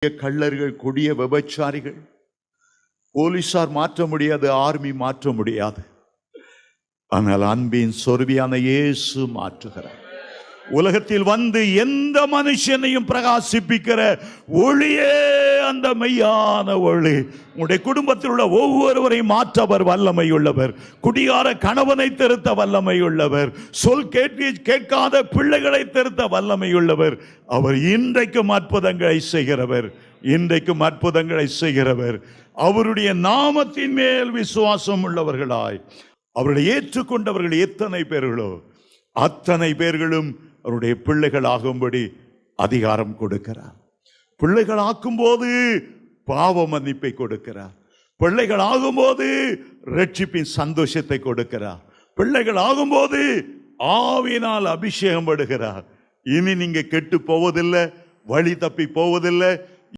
கள்ளர்கள், கொடிய விபச்சாரிகள் போலீசார் மாற்ற முடியாது, ஆர்மி மாற்ற முடியாது. ஆனால் அன்பின் சொருவியான இயேசு மாற்றுகிறார். உலகத்தில் வந்து எந்த மனுஷனையும் பிரகாசிப்பிக்கிற ஒளியே அந்த மெய்யான ஒளி. உடைய குடும்பத்தில் உள்ள ஒவ்வொருவரையும் மாற்றவர் வல்லமை உள்ளவர். குடியார கணவனை திருத்த வல்லமை உள்ளவர். சொல் கேட்காத பிள்ளைகளை திருத்த வல்லமை உள்ளவர். அவர் இன்றைக்கும் அற்புதங்களை செய்கிறவர். இன்றைக்கும் அற்புதங்களை செய்கிறவர். அவருடைய நாமத்தின் மேல் விசுவாசம் உள்ளவர்களாய் அவர்களை ஏற்றுக்கொண்டவர்கள் எத்தனை பேர்களோ அத்தனை பேர்களும் அவருடைய பிள்ளைகள் ஆகும்படி அதிகாரம் கொடுக்கிறார். பிள்ளைகள் ஆக்கும்போது பாவ மன்னிப்பை கொடுக்கிறார். பிள்ளைகள் ஆகும்போது ரட்சிப்பின் சந்தோஷத்தை கொடுக்கிறார். பிள்ளைகள் ஆகும்போது ஆவியினால் அபிஷேகம் படுகிறார். இனி நீங்க கெட்டு போவதில்லை, வழி தப்பி போவதில்லை.